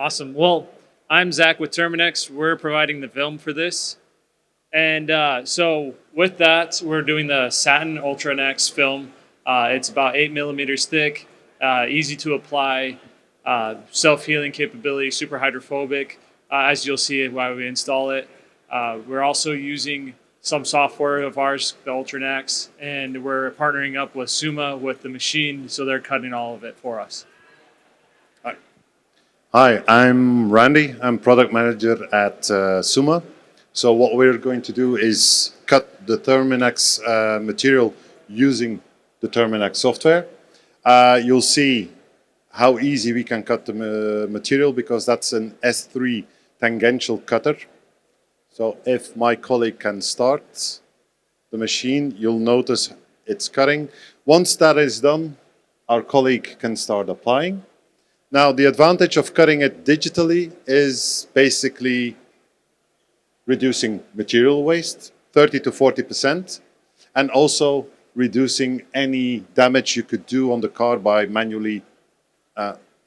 Awesome. Well, I'm Zach with Terminex. We're providing the film for this. And so with that, we're doing the Satin Ultra Nex film. It's about 8 millimeters thick, easy to apply, self-healing capability, super hydrophobic, as you'll see while we install it. We're also using some software of ours, the Ultra Nex, and we're partnering up with Suma with the machine, so they're cutting all of it for us. Hi, I'm Randy. I'm product manager at Suma. So what we're going to do is cut the Terminex material using the Terminex software. You'll see how easy we can cut the material because that's an S3 tangential cutter. So if my colleague can start the machine, you'll notice it's cutting. Once that is done, our colleague can start applying. Now, the advantage of cutting it digitally is basically reducing material waste, 30 to 40%, and also reducing any damage you could do on the car by manually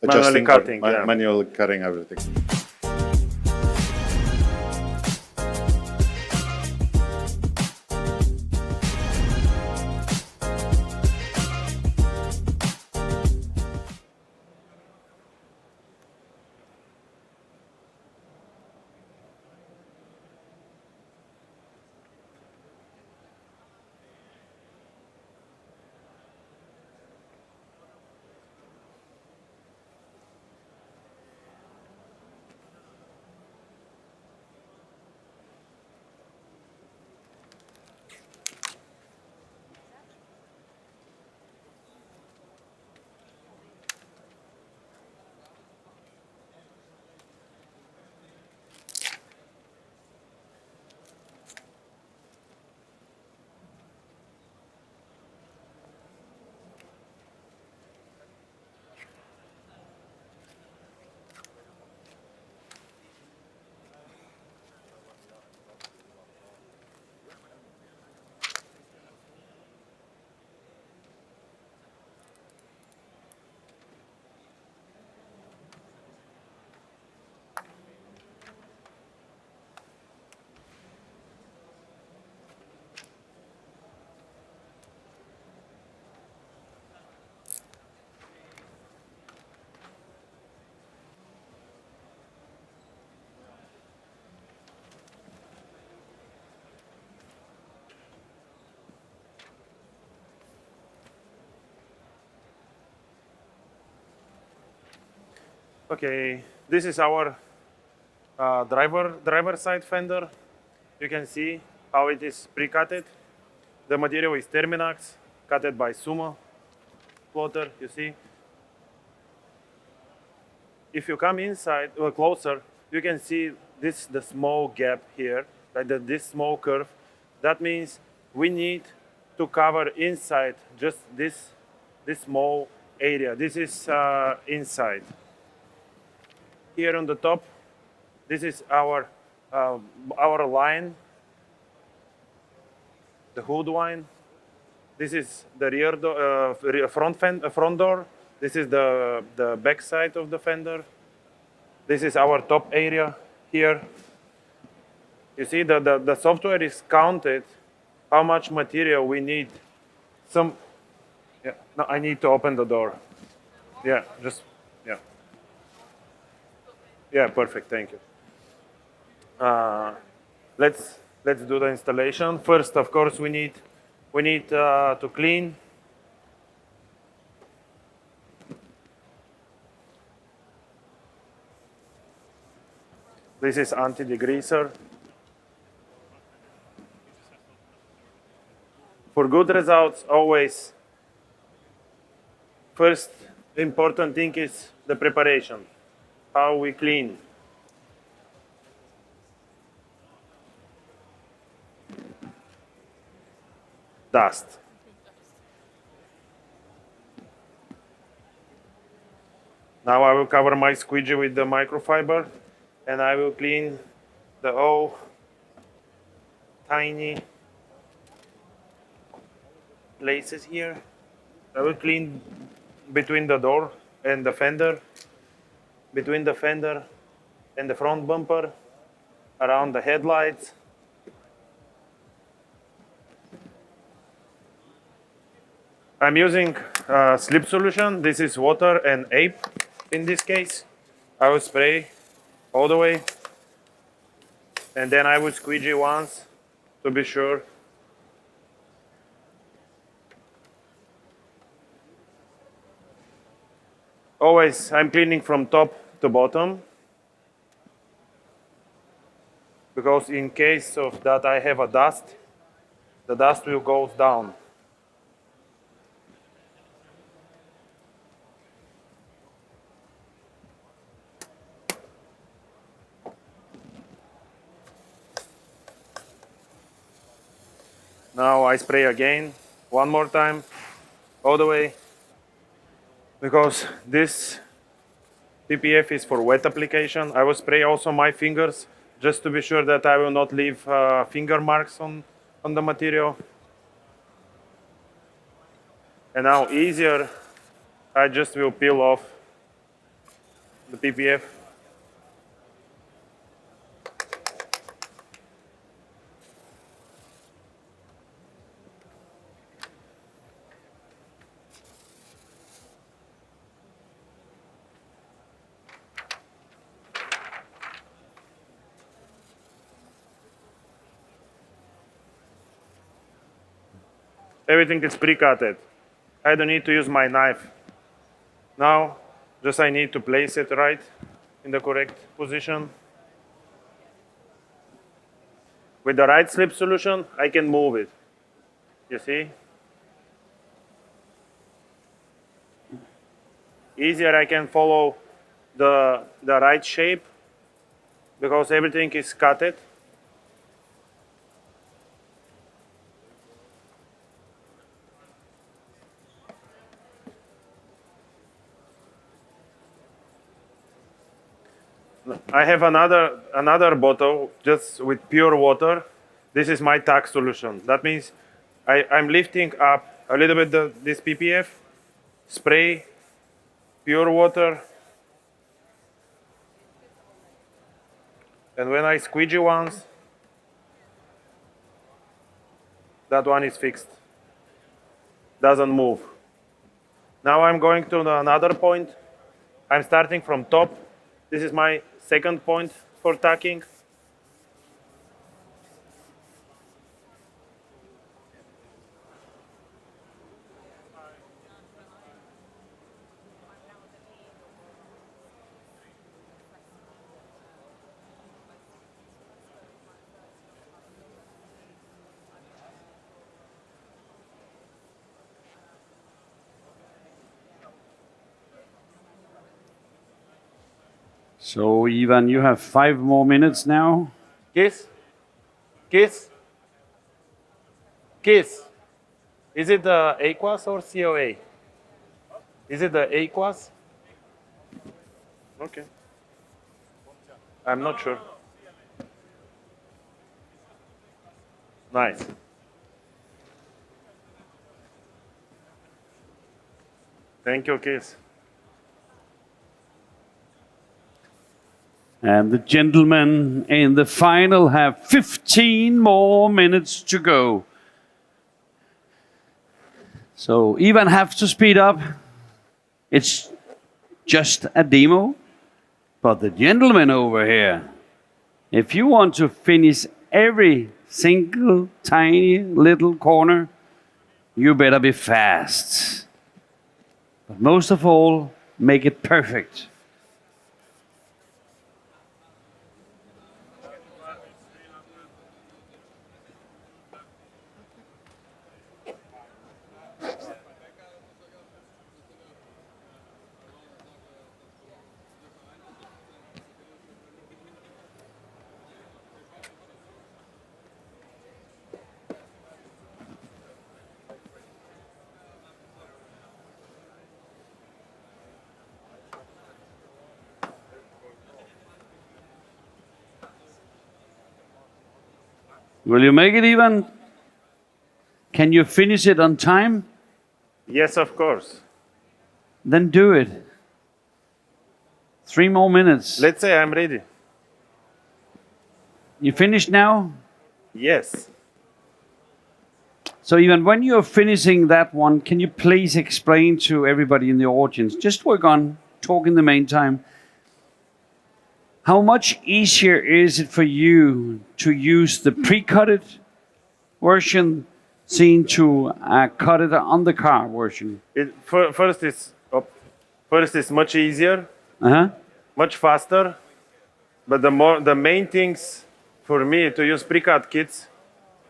adjusting, manually cutting everything. Okay, this is our driver side fender. You can see how it is pre-cutted. The material is Terminax, cutted by Sumo plotter, you see. If you come inside or closer, you can see the small gap here, like this small curve. That means we need to cover inside just this small area. This is inside. Here on the top, this is our line, the hood line. This is the front door. This is the back side of the fender. This is our top area here. You see the software is counted how much material we need. No, I need to open the door. Yeah, yeah. Yeah, perfect, thank you. Let's do the installation. First, of course, we need to clean. This is anti-degreaser. For good results, always, first important thing is the preparation, how we clean. Dust. Now I will cover my squeegee with the microfiber and I will clean the whole tiny places here. I will clean between the door and the fender. between the fender and the front bumper, around the headlights. I'm using slip solution. This is water and ape in this case. I will spray all the way, and then I will squeegee once to be sure. Always I'm cleaning from top to bottom, because in case of that I have a dust, the dust will go down. Now I spray again, one more time, all the way, because this PPF is for wet application. I will spray also my fingers, just to be sure that I will not leave finger marks on the material. And now easier, I just will peel off the PPF. Everything is pre-cutted. I don't need to use my knife. Now, just I need to place it right in the correct position. With the right slip solution, I can move it. You see? Easier I can follow the right shape, because everything is cutted. I have another bottle just with pure water. This is my tack solution. That means I'm lifting up a little bit this PPF, spray pure water, and when I squeegee once, that one is fixed, doesn't move. Now I'm going to another point. I'm starting from top. This is my second point for tacking. So, Ivan, you have 5 more minutes now. Kiss, kiss, kiss. Is it the Aquas or COA? Is it the Aquas? Okay. I'm not sure. Nice. Thank you, Kiss. And the gentlemen in the final have 15 more minutes to go. So Ivan have to speed up. It's just a demo. But the gentleman over here, if you want to finish every single tiny little corner, you better be fast. But most of all, make it perfect. Will you make it, Ivan? Can you finish it on time? Yes, of course. Then do it. 3 more minutes. Let's say I'm ready. You finished now? Yes. So even when you're finishing that one, can you please explain to everybody in the audience, just work on talk in the meantime, how much easier is it for you to use the pre-cutted version seen to cut it on the car version? First is much easier, Uh-huh. much faster, but the main things for me to use pre-cut kits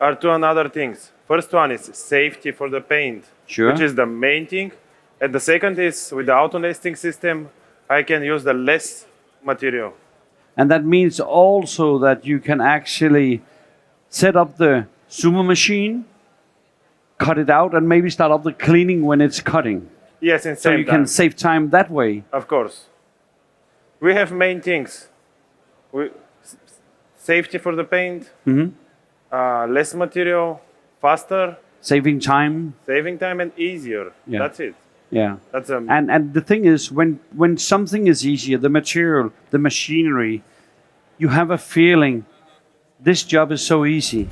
are two another things. First one is safety for the paint, Sure. which is the main thing. And the second is with the auto nesting system, I can use the less material. And that means also that you can actually set up the sumo machine, cut it out, and maybe start up the cleaning when it's cutting. Yes, in So same you time. can save time that way. Of course. We have main things. Safety for the paint, less material, faster, Saving time. saving time, and easier. Yeah. That's it. Yeah. That's And the thing is, when something is easier, the material, the machinery, you have a feeling this job is so easy.